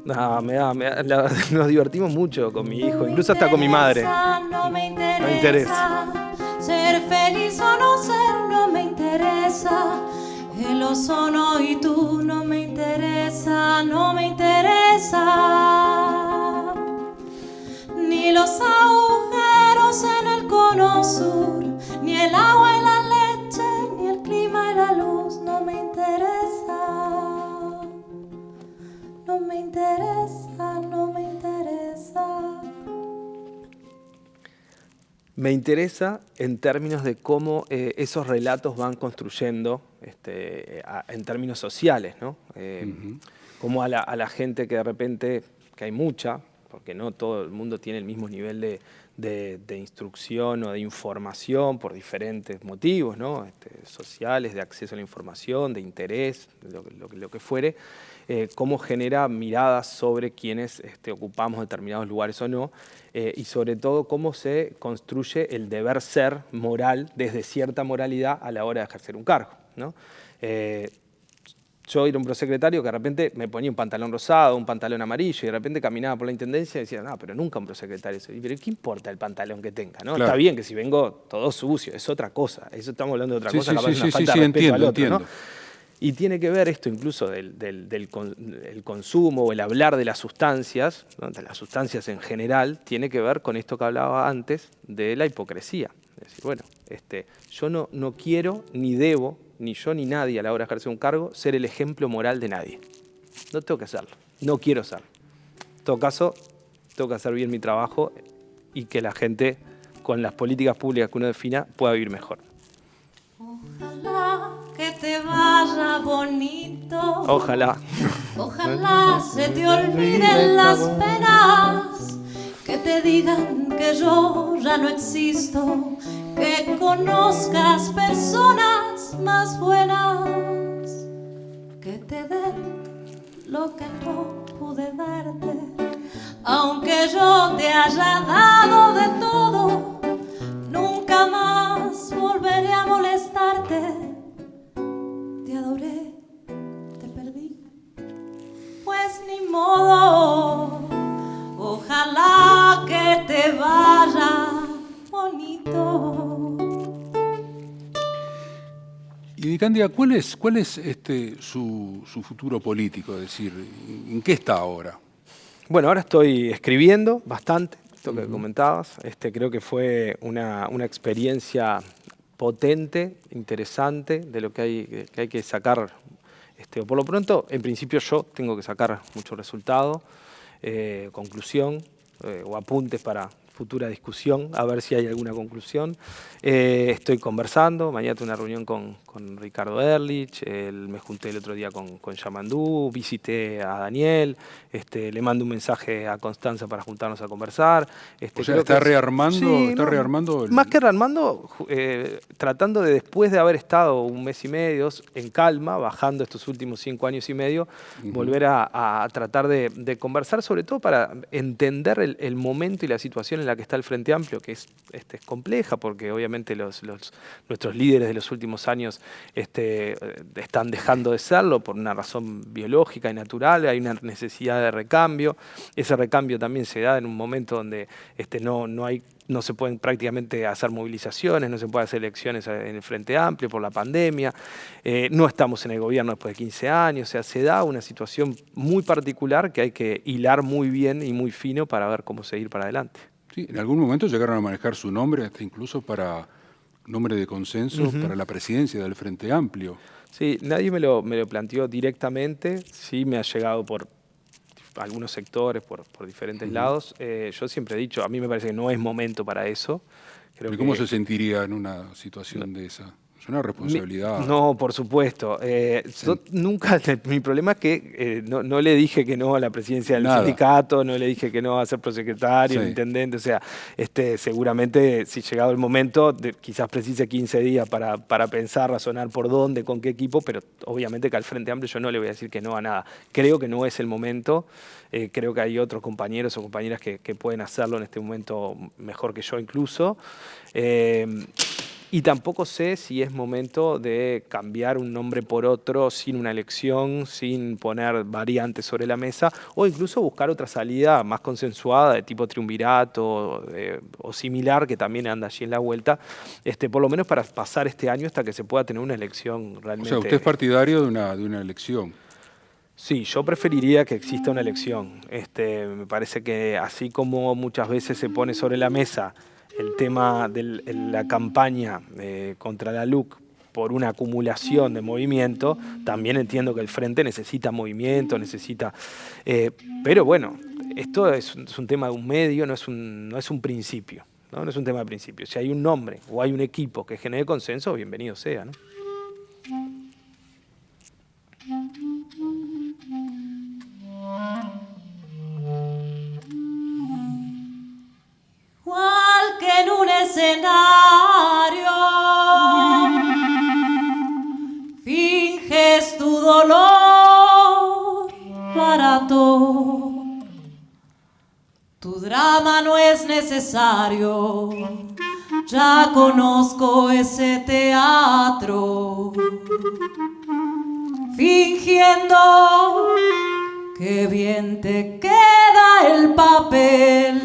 C: No, nos divertimos mucho con mi hijo, incluso hasta con mi madre.
A: No me interesa. Ser feliz o no ser, no me interesa. El ozono y tú, no me interesa, no me interesa. Ni los agujeros en el cono sur, ni el agua y la leche, ni el clima y la luz, no me interesa. No me interesa, no me interesa.
C: Me interesa en términos de cómo esos relatos van construyendo en términos sociales, ¿no? Como a la gente que de repente, que hay mucha, porque no todo el mundo tiene el mismo nivel de instrucción o de información por diferentes motivos, ¿no? Sociales, de acceso a la información, de interés, lo que fuere, cómo genera miradas sobre quienes ocupamos determinados lugares o no, y sobre todo cómo se construye el deber ser moral desde cierta moralidad a la hora de ejercer un cargo, ¿no? Yo era un prosecretario que de repente me ponía un pantalón rosado, un pantalón amarillo, y de repente caminaba por la intendencia y decía, no, pero nunca un prosecretario. Pero ¿qué importa el pantalón que tenga? ¿No? Claro. Está bien que si vengo todo sucio, es otra cosa. Eso estamos hablando de otra cosa, capaz una falta de respeto al otro, ¿no? Y tiene que ver esto incluso del consumo o el hablar de las sustancias, ¿no? De las sustancias en general, tiene que ver con esto que hablaba antes de la hipocresía. Es decir, bueno, yo no quiero ni debo, ni yo ni nadie a la hora de ejercer un cargo, ser el ejemplo moral de nadie. No tengo que hacerlo, no quiero serlo. En todo caso, tengo que hacer bien mi trabajo y que la gente, con las políticas públicas que uno defina, pueda vivir mejor.
A: Ojalá que te vaya bonito.
C: Ojalá.
A: Ojalá se te olviden las penas, que te digan que yo ya no existo, que conozcas personas más buenas, que te den lo que no pude darte, aunque yo te haya dado de todo, nunca más volveré a molestarte. Te adoré, te perdí, pues ni modo. Ojalá que te vaya bonito.
B: Y Vicandia, ¿cuál es su futuro político? Es decir, ¿en qué está ahora?
C: Bueno, ahora estoy escribiendo bastante, esto que comentabas. Creo que fue una experiencia potente, interesante, de lo que hay que sacar. Por lo pronto, en principio yo tengo que sacar mucho resultado, conclusión o apuntes para futura discusión, a ver si hay alguna conclusión. Estoy conversando, mañana tengo una reunión con Ricardo Ehrlich, me junté el otro día con Yamandú, visité a Daniel, le mando un mensaje a Constanza para juntarnos a conversar.
B: O sea, está rearmando,
C: Sí,
B: está
C: no,
B: rearmando.
C: Más que rearmando, tratando de, después de haber estado un mes y medio en calma, bajando estos últimos 5 años y medio, volver a tratar de conversar, sobre todo para entender el momento y la situación en la que está el Frente Amplio, que es compleja, porque obviamente nuestros líderes de los últimos años están dejando de serlo por una razón biológica y natural, hay una necesidad de recambio. Ese recambio también se da en un momento donde no se pueden prácticamente hacer movilizaciones, no se pueden hacer elecciones en el Frente Amplio por la pandemia, no estamos en el gobierno después de 15 años, o sea, se da una situación muy particular que hay que hilar muy bien y muy fino para ver cómo seguir para adelante.
B: Sí, en algún momento llegaron a manejar su nombre, hasta incluso para nombre de consenso para la presidencia del Frente Amplio.
C: Sí, nadie me lo planteó directamente, sí me ha llegado por algunos sectores, por diferentes lados. Yo siempre he dicho, a mí me parece que no es momento para eso.
B: ¿Y cómo se sentiría en una situación de esa? Es una responsabilidad.
C: No, por supuesto.
B: Sí.
C: Yo nunca, mi problema es que no le dije que no a la presidencia del sindicato, no le dije que no a ser prosecretario, intendente. O sea, seguramente si llegado el momento, quizás precise 15 días para pensar, razonar por dónde, con qué equipo, pero obviamente que al Frente Amplio yo no le voy a decir que no a nada. Creo que no es el momento. Creo que hay otros compañeros o compañeras que pueden hacerlo en este momento mejor que yo incluso. Y tampoco sé si es momento de cambiar un nombre por otro sin una elección, sin poner variantes sobre la mesa, o incluso buscar otra salida más consensuada de tipo triunvirato o similar, que también anda allí en la vuelta, por lo menos para pasar este año hasta que se pueda tener una elección realmente.
B: O sea, usted es partidario de una elección.
C: Sí, yo preferiría que exista una elección. Me parece que así como muchas veces se pone sobre la mesa el tema de la campaña contra la LUC por una acumulación de movimiento, también entiendo que el Frente necesita movimiento, pero bueno, esto es un tema de un medio, no es un principio, ¿no? No es un tema de principio. Si hay un nombre o hay un equipo que genere consenso, bienvenido sea, ¿no?
A: Igual que en un escenario, finges tu dolor barato. Tu drama no es necesario, ya conozco ese teatro. Fingiendo que bien te queda el papel,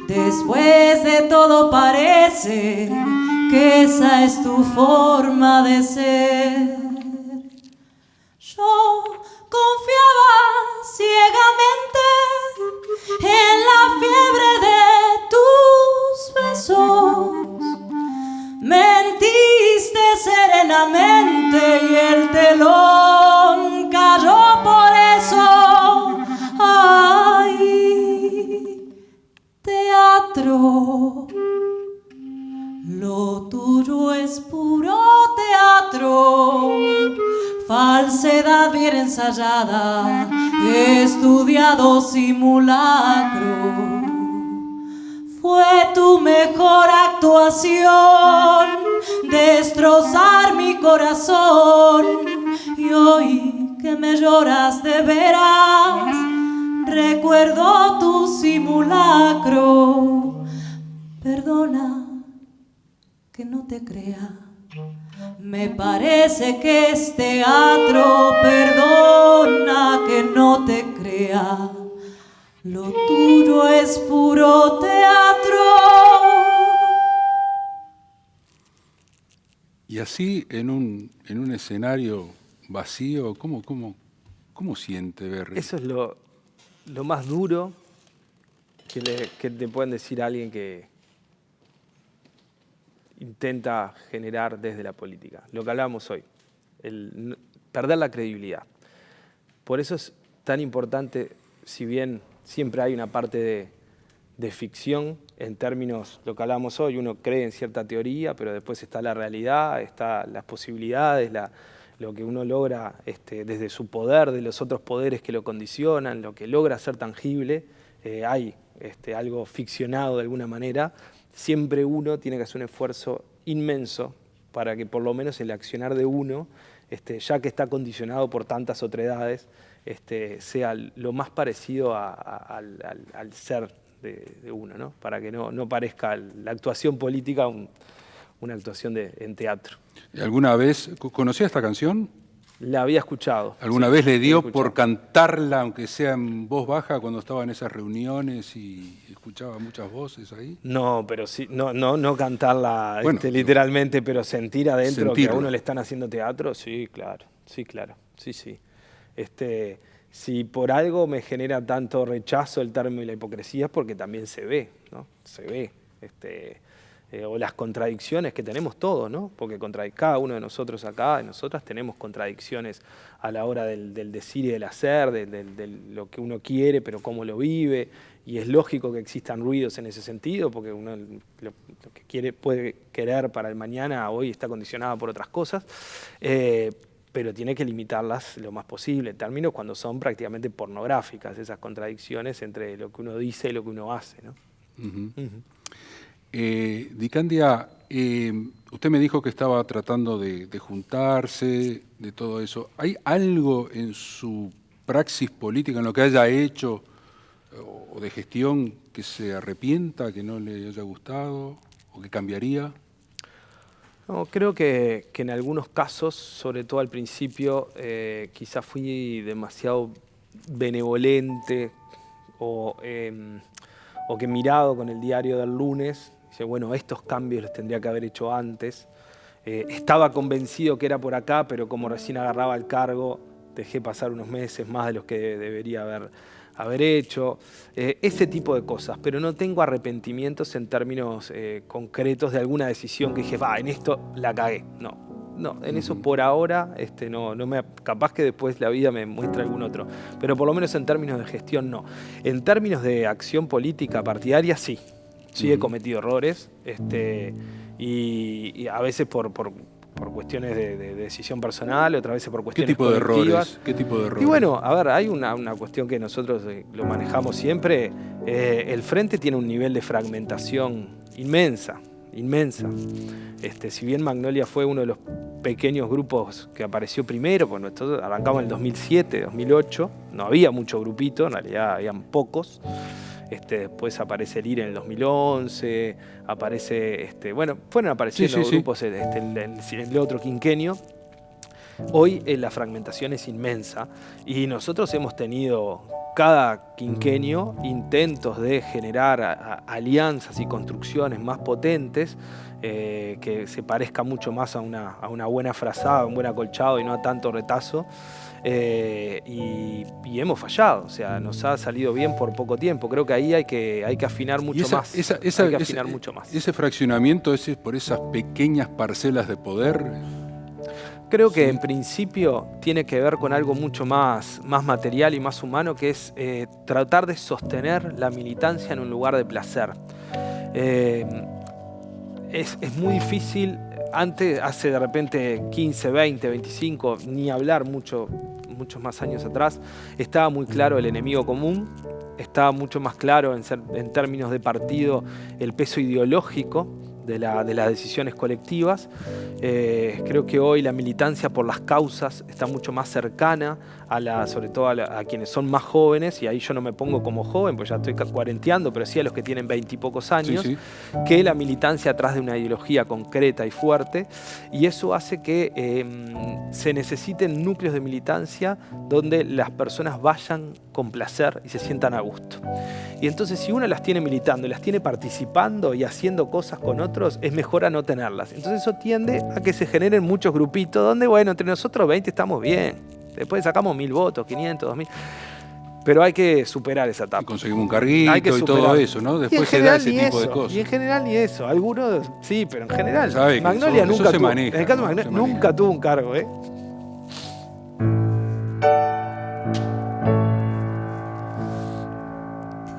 A: después de todo parece que esa es tu forma de ser. Yo confiaba ciegamente en la fiebre de tus besos. Mentiste serenamente y el telón cayó por eso. ¡Ay, teatro! Lo tuyo es puro teatro, falsedad bien ensayada, estudiado simulacro. Fue tu mejor actuación destrozar mi corazón, y hoy que me lloras de veras recuerdo tu simulacro. Perdona que no te crea, me parece que es teatro. Perdona que no te crea, lo tuyo es puro teatro.
B: Y así, en un escenario vacío, ¿cómo siente Berry?
C: Eso es lo más duro que te pueden decir a alguien que intenta generar desde la política. Lo que hablábamos hoy, perder la credibilidad. Por eso es tan importante, si bien siempre hay una parte de ficción en términos, lo que hablamos hoy, uno cree en cierta teoría, pero después está la realidad, está las posibilidades, lo que uno logra desde su poder, de los otros poderes que lo condicionan, lo que logra ser tangible. Hay algo ficcionado de alguna manera. Siempre uno tiene que hacer un esfuerzo inmenso para que por lo menos el accionar de uno, ya que está condicionado por tantas otredades, sea lo más parecido al ser de uno, ¿no? Para que no parezca la actuación política una actuación en teatro.
B: ¿Alguna vez conocía esta canción?
C: La había escuchado.
B: ¿Alguna
C: sí,
B: vez le dio por cantarla, aunque sea en voz baja, cuando estaba en esas reuniones y escuchaba muchas voces ahí?
C: No, pero sí, no cantarla
B: Bueno,
C: literalmente, pero sentir adentro
B: sentirlo.
C: que a uno le están haciendo teatro, sí, claro, sí. Si por algo me genera tanto rechazo el término y la hipocresía es porque también se ve, ¿no? Se ve. O las contradicciones que tenemos todos, ¿no? Porque cada uno de nosotros acá, de nosotras, tenemos contradicciones a la hora del decir y del hacer, de lo que uno quiere, pero cómo lo vive. Y es lógico que existan ruidos en ese sentido, porque uno lo que puede querer para el mañana, hoy está condicionado por otras cosas. Pero tiene que limitarlas lo más posible, en términos cuando son prácticamente pornográficas, esas contradicciones entre lo que uno dice y lo que uno hace, ¿no?
B: Di Candia, usted me dijo que estaba tratando de juntarse, de todo eso. ¿Hay algo en su praxis política, en lo que haya hecho o de gestión, que se arrepienta, que no le haya gustado o que cambiaría?
C: No, creo que en algunos casos, sobre todo al principio, quizás fui demasiado benevolente o que mirado con el diario del lunes. Dice, bueno, estos cambios los tendría que haber hecho antes. Estaba convencido que era por acá, pero como recién agarraba el cargo, dejé pasar unos meses más de los que debería haber hecho. Ese tipo de cosas, pero no tengo arrepentimientos en términos concretos de alguna decisión que dije, en esto la cagué. No, en eso por ahora capaz que después la vida me muestra algún otro, pero por lo menos en términos de gestión no. En términos de acción política partidaria sí he cometido errores y a veces por cuestiones de decisión personal, otras veces por cuestiones colectivas.
B: ¿Qué tipo de errores?
C: Y bueno, a ver, hay una cuestión que nosotros lo manejamos siempre. El Frente tiene un nivel de fragmentación inmensa. Si bien Magnolia fue uno de los pequeños grupos que apareció primero, pues nosotros arrancamos en el 2007, 2008, no había mucho grupito, en realidad habían pocos. Después aparece el IRE en el 2011, fueron apareciendo grupos en el otro quinquenio. Hoy la fragmentación es inmensa y nosotros hemos tenido cada quinquenio intentos de generar alianzas y construcciones más potentes que se parezca mucho más a una buena frazada, un buen acolchado y no a tanto retazo. Y hemos fallado, o sea, nos ha salido bien por poco tiempo. Creo que ahí hay que afinar mucho más.
B: Ese fraccionamiento es por esas pequeñas parcelas de poder.
C: Creo que en principio tiene que ver con algo mucho más material y más humano, que es tratar de sostener la militancia en un lugar de placer. Es muy difícil. Antes, hace de repente 15, 20, 25, ni hablar muchos más años atrás, estaba muy claro el enemigo común, estaba mucho más claro en términos de partido el peso ideológico de las decisiones colectivas. Creo que hoy la militancia por las causas está mucho más cercana, sobre todo a quienes son más jóvenes, y ahí yo no me pongo como joven, pues ya estoy cuarenteando, pero sí a los que tienen 20 y pocos años, que la militancia atrás de una ideología concreta y fuerte, y eso hace que se necesiten núcleos de militancia donde las personas vayan con placer y se sientan a gusto. Y entonces si uno las tiene militando, las tiene participando y haciendo cosas con otros, es mejor a no tenerlas. Entonces eso tiende a que se generen muchos grupitos donde, bueno, entre nosotros 20 estamos bien. Después sacamos 1000 votos, 500, 2000. Pero hay que superar esa etapa.
B: Y conseguimos un carguito y todo eso, ¿no? Después se da ese tipo de cosas.
C: Y en general ni eso. Algunos sí, pero en general.
B: Magnolia nunca tuvo. En
C: el caso de Magnolia nunca tuvo un cargo, ¿eh?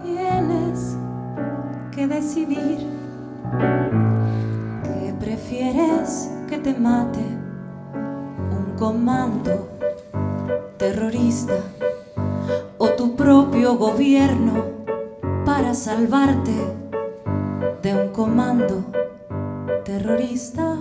A: Tienes decidir que prefieres que te mate un comando terrorista o tu propio gobierno para salvarte de un comando terrorista.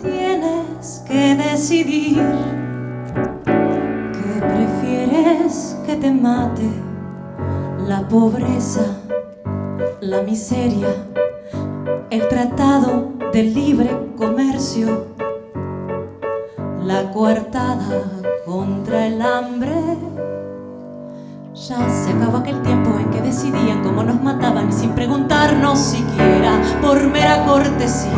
A: Tienes que decidir que prefieres que te mate la pobreza, la miseria, el tratado de libre comercio, la coartada contra el hambre. Ya se acabó aquel tiempo en que decidían cómo nos mataban y sin preguntarnos siquiera por mera cortesía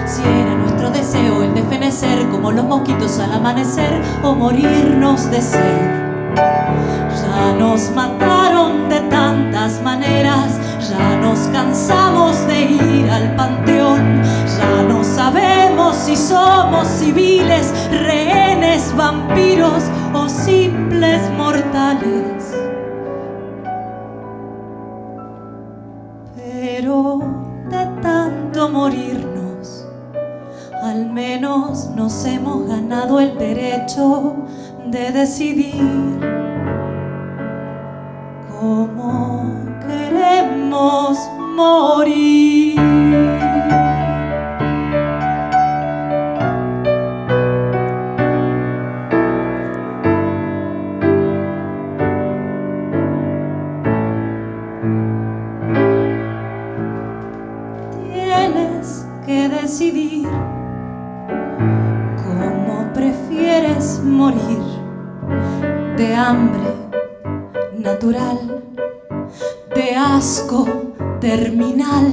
A: si era nuestro deseo el de fenecer como los mosquitos al amanecer o morirnos de sed. Ya nos mataron de tantas maneras, ya nos cansamos de ir al panteón, ya no sabemos si somos civiles, rehenes, vampiros o simples mortales. Pero de tanto morirnos, al menos nos hemos ganado el derecho de decidir cómo queremos morir. Tienes que decidir cómo prefieres morir, de hambre natural, de asco terminal,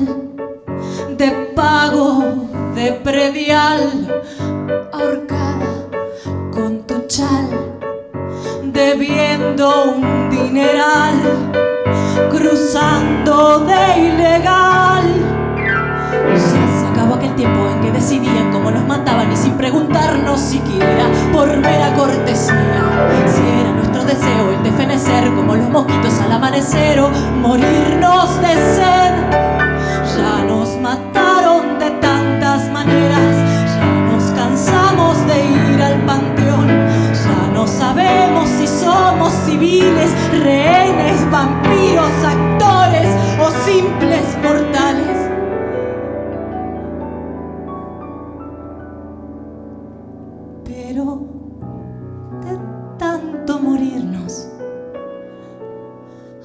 A: de pago de predial, ahorcada con tu chal, debiendo un dineral, cruzando de ilegal. Ya se acabó aquel tiempo en que decidían cómo nos mataban y sin preguntarnos siquiera por mera cortesía si era nuestro deseo el de fenecer como los mosquitos al amanecer o morirnos de sed. Ya nos mataron de tantas maneras, ya nos cansamos de ir al panteón, ya no sabemos si somos civiles, rehenes, vampiros, actores o simples mortales. Pero de tanto morirnos,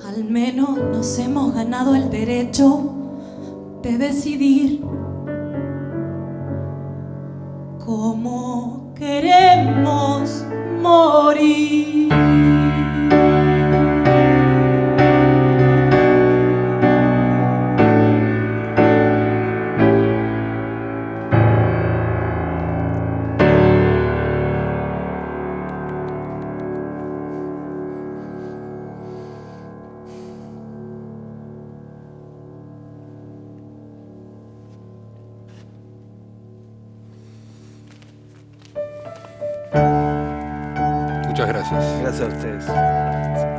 A: al menos nos hemos ganado el derecho de decidir cómo queremos morir.
B: Muchas gracias.
C: Gracias a ustedes.